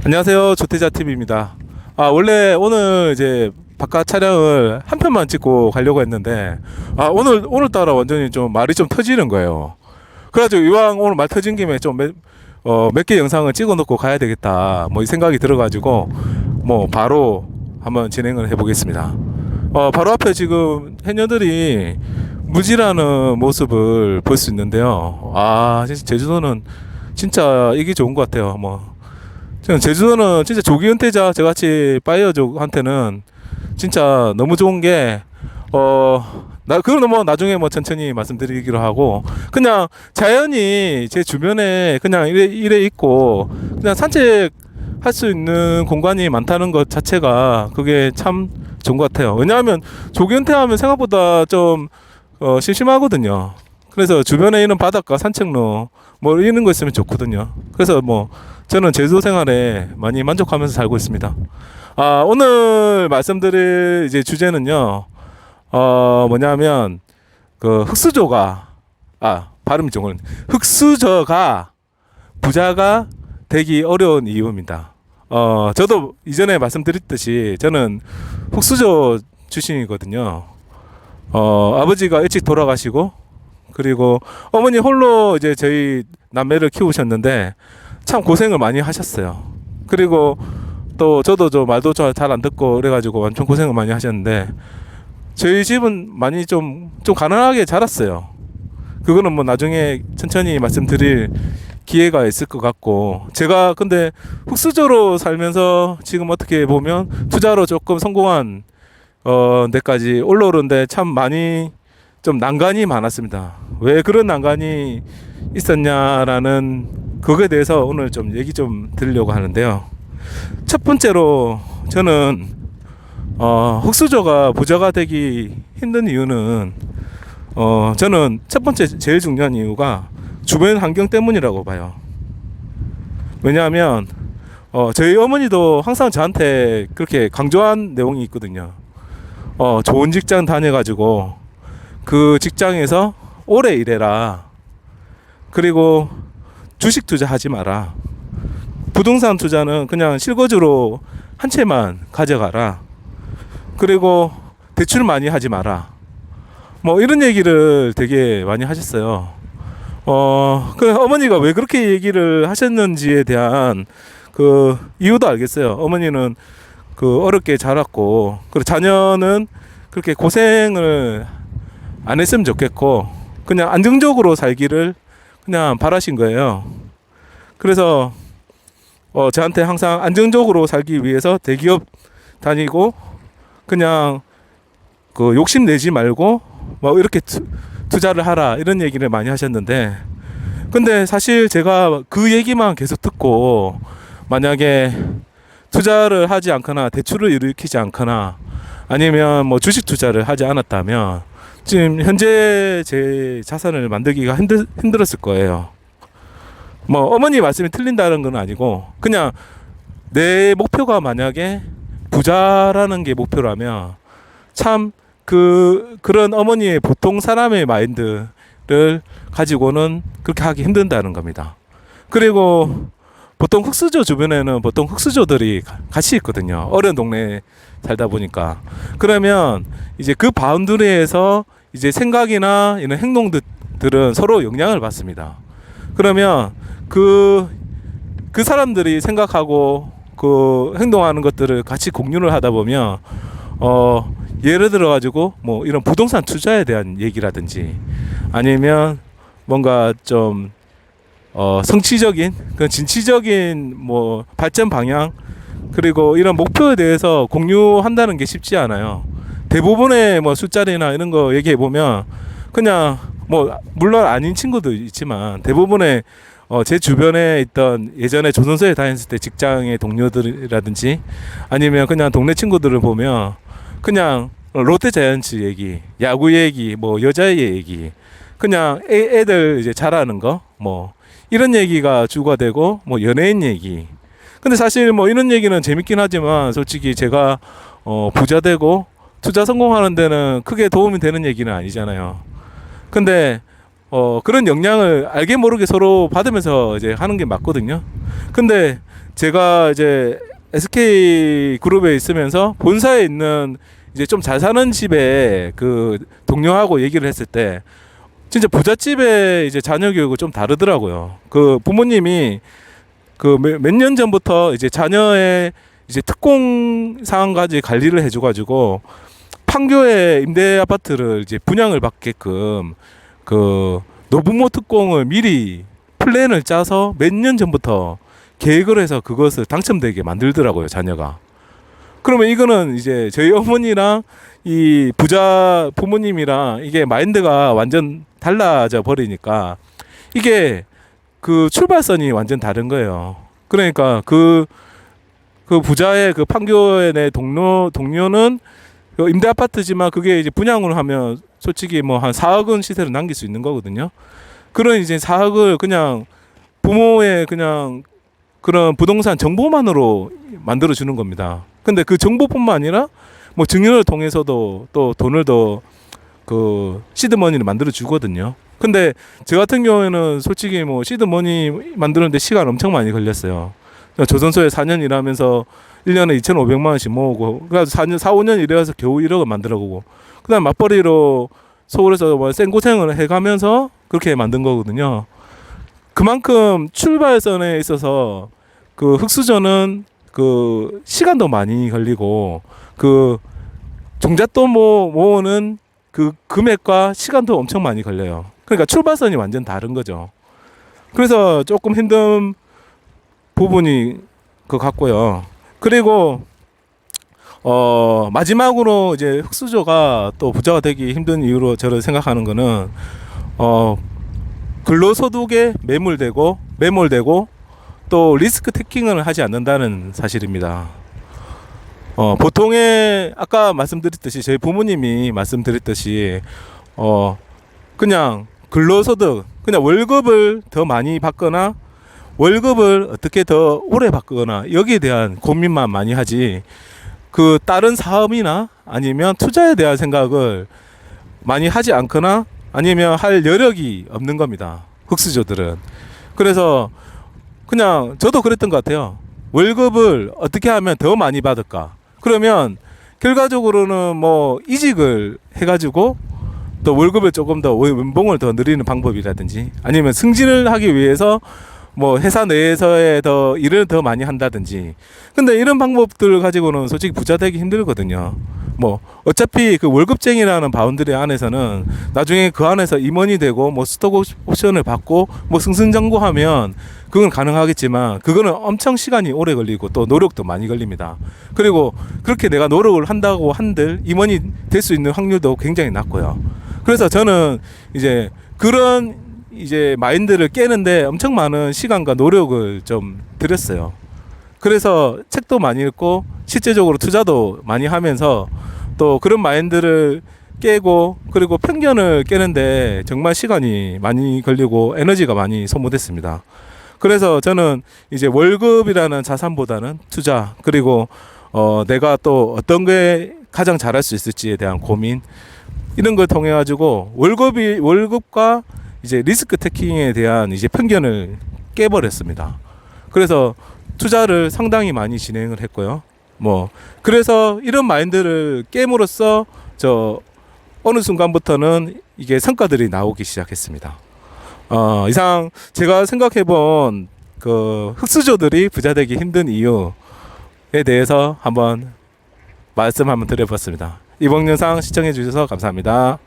안녕하세요. 조태자 TV입니다. 원래 오늘 이제 바깥 촬영을 한 편만 찍고 가려고 했는데, 오늘따라 완전히 좀 말이 좀 터지는 거예요. 그래가지고 이왕 오늘 말 터진 김에 좀 몇 개 영상을 찍어 놓고 가야 되겠다. 뭐 이 생각이 들어가지고, 뭐 바로 한번 진행을 해보겠습니다. 바로 앞에 지금 해녀들이 무지라는 모습을 볼 수 있는데요. 진짜 제주도는 진짜 이게 좋은 것 같아요. 제주도는 진짜 조기 은퇴자 저같이 파이어족한테는 진짜 너무 좋은 게 그거는 뭐 나중에 뭐 천천히 말씀드리기로 하고, 그냥 자연이 제 주변에 그냥 이래 있고 그냥 산책할 수 있는 공간이 많다는 것 자체가 그게 참 좋은 것 같아요. 왜냐하면 조기 은퇴하면 생각보다 좀 심심하거든요. 그래서 주변에 있는 바닷가, 산책로 뭐 이런 거 있으면 좋거든요. 그래서 뭐 저는 제주도 생활에 많이 만족하면서 살고 있습니다. 오늘 말씀드릴 이제 주제는요. 뭐냐면 그 발음이 좀 흑수저가 부자가 되기 어려운 이유입니다. 저도 이전에 말씀드렸듯이 저는 흑수저 출신이거든요. 아버지가 일찍 돌아가시고, 그리고 어머니 홀로 이제 저희 남매를 키우셨는데 참 고생을 많이 하셨어요. 그리고 또 저도 말도 잘 안 듣고 그래가지고 엄청 고생을 많이 하셨는데, 저희 집은 많이 좀 가난하게 자랐어요. 그거는 뭐 나중에 천천히 말씀드릴 기회가 있을 것 같고, 제가 근데 흑수저로 살면서 지금 어떻게 보면 투자로 조금 성공한 데까지 올라오는데 참 많이 좀 난관이 많았습니다. 왜 그런 난관이 있었냐라는 그거에 대해서 오늘 좀 얘기 좀 드리려고 하는데요. 첫 번째로 저는 흑수저가 부자가 되기 힘든 이유는 저는 첫 번째 제일 중요한 이유가 주변 환경 때문이라고 봐요. 왜냐하면 저희 어머니도 항상 저한테 그렇게 강조한 내용이 있거든요. 좋은 직장 다녀가지고 그 직장에서 오래 일해라. 그리고 주식 투자하지 마라. 부동산 투자는 그냥 실거주로 한 채만 가져가라. 그리고 대출 많이 하지 마라. 뭐 이런 얘기를 되게 많이 하셨어요. 그 어머니가 왜 그렇게 얘기를 하셨는지에 대한 그 이유도 알겠어요. 어머니는 그 어렵게 자랐고, 그리고 자녀는 그렇게 고생을 안 했으면 좋겠고 그냥 안정적으로 살기를 그냥 바라신 거예요. 그래서 저한테 항상 안정적으로 살기 위해서 대기업 다니고 그냥 그 욕심 내지 말고 뭐 이렇게 투자를 하라, 이런 얘기를 많이 하셨는데, 근데 사실 제가 그 얘기만 계속 듣고 만약에 투자를 하지 않거나 대출을 일으키지 않거나 아니면 뭐 주식 투자를 하지 않았다면 지금 현재 제 자산을 만들기가 힘들었을 거예요. 뭐 어머니 말씀이 틀린다는 건 아니고, 그냥 내 목표가 만약에 부자라는 게 목표라면 참 그런 어머니의 보통 사람의 마인드를 가지고는 그렇게 하기 힘든다는 겁니다. 그리고 보통 흑수저 주변에는 보통 흑수저들이 같이 있거든요. 어려운 동네에 살다 보니까. 그러면 이제 그 바운드리에서 이제 생각이나 이런 행동들은 서로 영향을 받습니다. 그러면 그 사람들이 생각하고 그 행동하는 것들을 같이 공유를 하다 보면 예를 들어 가지고 뭐 이런 부동산 투자에 대한 얘기라든지 아니면 뭔가 좀 성취적인 그런 진취적인 뭐 발전 방향, 그리고 이런 목표에 대해서 공유한다는 게 쉽지 않아요. 대부분의 뭐 술자리나 이런 거 얘기해 보면 그냥 뭐 물론 아닌 친구도 있지만 대부분의 제 주변에 있던 예전에 조선소에 다녔을 때 직장의 동료들이라든지 아니면 그냥 동네 친구들을 보면 그냥 롯데자이언츠 얘기, 야구 얘기, 뭐 여자의 얘기, 그냥 애들 이제 잘하는 거, 뭐 이런 얘기가 주가 되고, 뭐 연예인 얘기. 근데 사실 뭐 이런 얘기는 재밌긴 하지만 솔직히 제가 부자 되고 투자 성공하는 데는 크게 도움이 되는 얘기는 아니잖아요. 근데 그런 영향을 알게 모르게 서로 받으면서 이제 하는 게 맞거든요. 근데 제가 이제 SK 그룹에 있으면서 본사에 있는 이제 좀 잘 사는 집에 그 동료하고 얘기를 했을 때 진짜 부잣집의 이제 자녀 교육은 좀 다르더라고요. 그 부모님이 그 몇 년 전부터 이제 자녀의 이제 특공 사항까지 관리를 해줘가지고 판교에 임대 아파트를 이제 분양을 받게끔 그 노부모 특공을 미리 플랜을 짜서 몇 년 전부터 계획을 해서 그것을 당첨되게 만들더라고요, 자녀가. 그러면 이거는 이제 저희 어머니랑 이 부자 부모님이랑 이게 마인드가 완전 달라져 버리니까 이게 그 출발선이 완전 다른 거예요. 그러니까 그 부자의 그 판교의 내 동료는 그 임대 아파트지만 그게 이제 분양을 하면 솔직히 뭐 한 4억은 시세를 남길 수 있는 거거든요. 그런 이제 4억을 그냥 부모의 그냥 그런 부동산 정보만으로 만들어 주는 겁니다. 근데 그 정보뿐만 아니라 뭐 증여를 통해서도 또 돈을 더 그 시드머니를 만들어 주거든요. 근데 저 같은 경우에는 솔직히 뭐 시드머니 만드는데 시간 엄청 많이 걸렸어요. 조선소에 4년 일하면서 1년에 2,500만 원씩 모으고 그래서 4-5년 일해서 겨우 1억을 만들어보고 그다음 맞벌이로 서울에서 뭐 생고생을 해가면서 그렇게 만든 거거든요. 그만큼 출발선에 있어서 그 흑수저는 그 시간도 많이 걸리고 그 종잣돈 모으는 그 금액과 시간도 엄청 많이 걸려요. 그러니까 출발선이 완전 다른 거죠. 그래서 조금 힘든 부분이 그 같고요. 그리고 마지막으로 이제 흑수저가 또 부자가 되기 힘든 이유로 저를 생각하는 거는 근로소득에 매몰되고 또 리스크 테이킹을 하지 않는다는 사실입니다. 보통의 아까 말씀드렸듯이 저희 부모님이 말씀드렸듯이 그냥 근로소득 그냥 월급을 더 많이 받거나 월급을 어떻게 더 오래 받거나 여기에 대한 고민만 많이 하지 그 다른 사업이나 아니면 투자에 대한 생각을 많이 하지 않거나 아니면 할 여력이 없는 겁니다. 흑수저들은. 그래서 그냥 저도 그랬던 것 같아요. 월급을 어떻게 하면 더 많이 받을까? 그러면 결과적으로는 뭐 이직을 해가지고 또 월급을 조금 더 연봉을 더 늘리는 방법이라든지 아니면 승진을 하기 위해서 뭐 회사 내에서의 더 일을 더 많이 한다든지. 근데 이런 방법들 가지고는 솔직히 부자 되기 힘들거든요. 뭐 어차피 그 월급쟁이라는 바운드리 안에서는 나중에 그 안에서 임원이 되고 뭐 스톡 옵션을 받고 뭐 승승장구하면 그건 가능하겠지만 그거는 엄청 시간이 오래 걸리고 또 노력도 많이 걸립니다. 그리고 그렇게 내가 노력을 한다고 한들 임원이 될 수 있는 확률도 굉장히 낮고요. 그래서 저는 이제 그런 이제 마인드를 깨는데 엄청 많은 시간과 노력을 좀 들였어요. 그래서 책도 많이 읽고 실제적으로 투자도 많이 하면서 또 그런 마인드를 깨고 그리고 편견을 깨는데 정말 시간이 많이 걸리고 에너지가 많이 소모됐습니다. 그래서 저는 이제 월급이라는 자산보다는 투자 그리고 내가 또 어떤 게 가장 잘할 수 있을지에 대한 고민 이런 걸 통해 가지고 월급과 이제 리스크 테이킹에 대한 이제 편견을 깨버렸습니다. 그래서 투자를 상당히 많이 진행을 했고요. 뭐 그래서 이런 마인드를 깨므로써 저 어느 순간부터는 이게 성과들이 나오기 시작했습니다. 이상 제가 생각해본 그 흑수저들이 부자 되기 힘든 이유에 대해서 한번 말씀 한번 드려봤습니다. 이번 영상 시청해 주셔서 감사합니다.